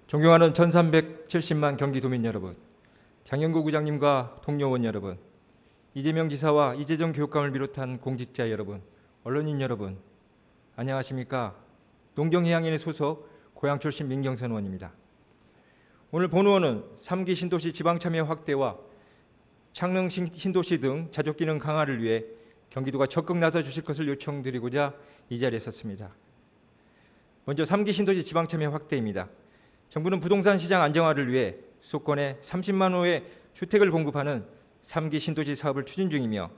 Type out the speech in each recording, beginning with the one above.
존경하는 1370만 경기도민 여러분, 장영구 구장님과 동료원 여러분, 이재명 지사와 이재정 교육감을 비롯한 공직자 여러분, 언론인 여러분, 안녕하십니까? 농경해양인의 소속 고양 출신 민경선 의원입니다. 오늘 본 의원은 3기 신도시 지방참여 확대와 창릉 신도시 등 자족기능 강화를 위해 경기도가 적극 나서 주실 것을 요청드리고자 이 자리에 섰습니다. 먼저 3기 신도시 지방참여 확대입니다. 정부는 부동산 시장 안정화를 위해 수도권에 30만 호의 주택을 공급하는 3기 신도시 사업을 추진 중이며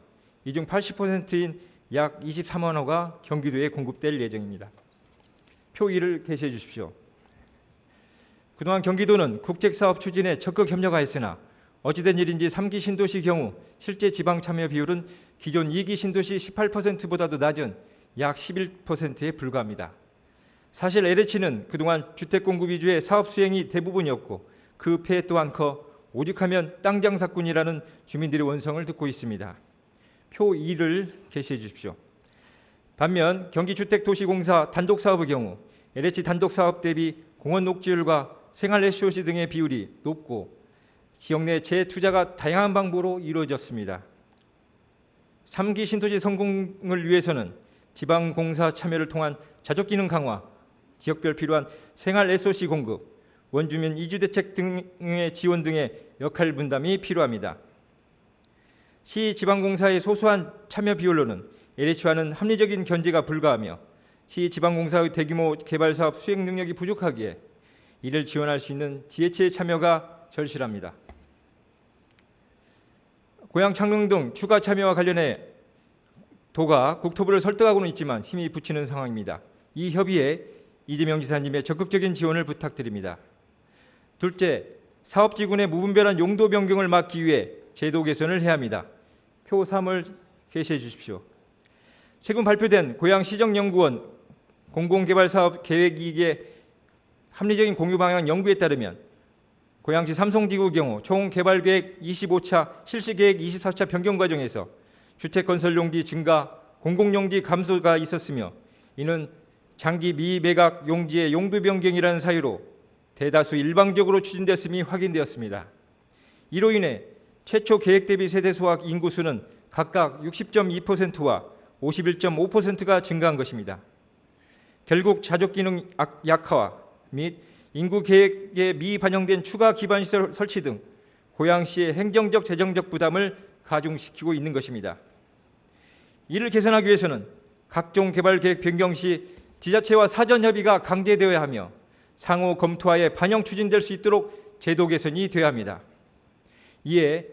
이 중 80%인 약 23만 호가 경기도에 공급될 예정입니다. 표 1을 게시해 주십시오. 그동안 경기도는 국책사업 추진에 적극 협력하였으나 어찌된 일인지 3기 신도시 경우 실제 지방 참여 비율은 기존 2기 신도시 18%보다도 낮은 약 11%에 불과합니다. 사실 LH는 그동안 주택 공급 위주의 사업 수행이 대부분이었고 그 폐해 또한 커 오죽하면 땅 장사꾼이라는 주민들의 원성을 듣고 있습니다. 표 2를 게시해 주십시오. 반면 경기주택도시공사 단독사업의 경우 LH 단독사업 대비 공원 녹지율과 생활 SOC 등의 비율이 높고 지역 내 재투자가 다양한 방법으로 이루어졌습니다. 3기 신도시 성공을 위해서는 지방공사 참여를 통한 자족기능 강화, 지역별 필요한 생활 SOC 공급, 원주민 이주대책 등의 지원 등의 역할 분담이 필요합니다. 시 지방공사의 소소한 참여 비율로는 LH와는 합리적인 견제가 불가하며 시 지방공사의 대규모 개발사업 수행 능력이 부족하기에 이를 지원할 수 있는 지자체의 참여가 절실합니다. 고양 창릉 등 추가 참여와 관련해 도가 국토부를 설득하고는 있지만 힘이 부치는 상황입니다. 이 협의에 이재명 지사님의 적극적인 지원을 부탁드립니다. 둘째, 사업지군의 무분별한 용도 변경을 막기 위해 제도 개선을 해야 합니다. 표 3을 게시해 주십시오. 최근 발표된 고양시정연구원 공공개발사업 계획이익의 합리적인 공유 방향 연구에 따르면 고양시 삼성지구 경우 총 개발계획 25차, 실시계획 24차 변경 과정에서 주택건설 용지 증가, 공공용지 감소가 있었으며 이는 장기 미매각 용지의 용도 변경이라는 사유로 대다수 일방적으로 추진됐음이 확인되었습니다. 이로 인해 최초 계획 대비 세대 수와 인구수는 각각 60.2%와 51.5%가 증가한 것입니다. 결국 자족기능 약화와 및 인구 계획에 미반영된 추가 기반시설 설치 등 고양시의 행정적 재정적 부담을 가중시키고 있는 것입니다. 이를 개선하기 위해서는 각종 개발 계획 변경 시 지자체와 사전 협의가 강제되어야 하며 상호 검토하에 반영 추진될 수 있도록 제도 개선이 되어야 합니다. 이에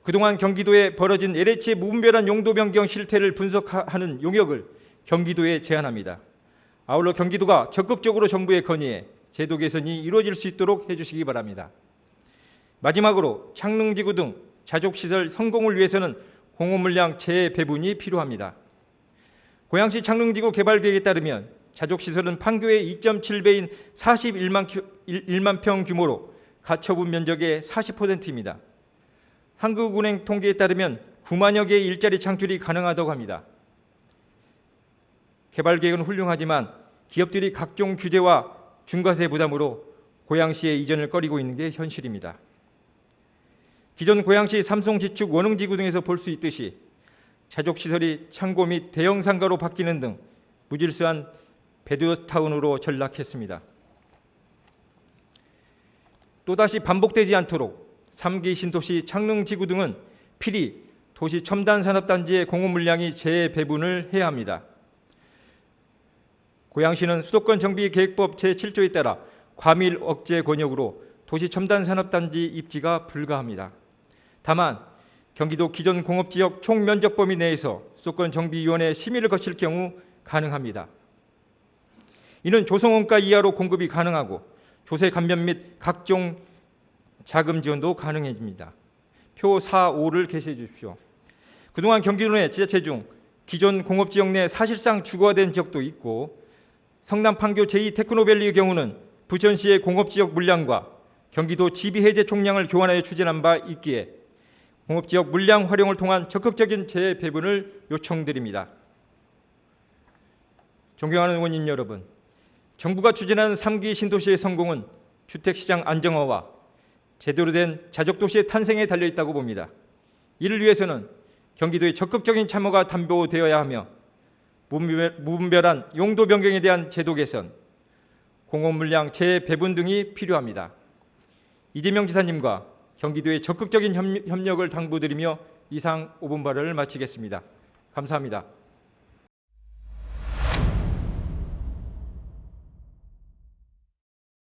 그동안 경기도에 벌어진 LH의 무분별한 용도 변경 실태를 분석하는 용역을 경기도에 제안합니다. 아울러 경기도가 적극적으로 정부에 건의해 제도 개선이 이루어질 수 있도록 해주시기 바랍니다. 마지막으로 창릉지구 등 자족시설 성공을 위해서는 공업 물량 재배분이 필요합니다. 고양시 창릉지구 개발 계획에 따르면 자족시설은 판교의 2.7배인 41만 평 규모로 가처분 면적의 40%입니다. 한국은행 통계에 따르면 9만여 개의 일자리 창출이 가능하다고 합니다. 개발 계획은 훌륭하지만 기업들이 각종 규제와 중과세 부담으로 고양시에 이전을 꺼리고 있는 게 현실입니다. 기존 고양시 삼성지축 원흥지구 등에서 볼 수 있듯이 자족시설이 창고 및 대형 상가로 바뀌는 등 무질서한 배드타운으로 전락했습니다. 또다시 반복되지 않도록 3기 신도시 창릉지구 등은 필히 도시 첨단산업단지의 공업 물량이 재배분을 해야 합니다. 고양시는 수도권 정비계획법 제7조에 따라 과밀 억제 권역으로 도시 첨단산업단지 입지가 불가합니다. 다만 경기도 기존 공업지역 총면적 범위 내에서 수도권 정비위원회 심의를 거칠 경우 가능합니다. 이는 조성원가 이하로 공급이 가능하고 조세 감면 및 각종 자금 지원도 가능해집니다. 표 4, 5를 게시해 주십시오. 그동안 경기도 내 지자체 중 기존 공업지역 내 사실상 주거화된 지역도 있고 성남 판교 제2테크노밸리의 경우는 부천시의 공업지역 물량과 경기도 지비해제 총량을 교환하여 추진한 바 있기에 공업지역 물량 활용을 통한 적극적인 재배분을 요청드립니다. 존경하는 의원님 여러분, 정부가 추진하는 3기 신도시의 성공은 주택시장 안정화와 제대로 된 자족도시의 탄생에 달려있다고 봅니다. 이를 위해서는 경기도의 적극적인 참여가 담보되어야 하며 무분별한 용도 변경에 대한 제도 개선, 공원물량 재배분 등이 필요합니다. 이재명 지사님과 경기도의 적극적인 협력을 당부드리며 이상 5분 발언을 마치겠습니다. 감사합니다.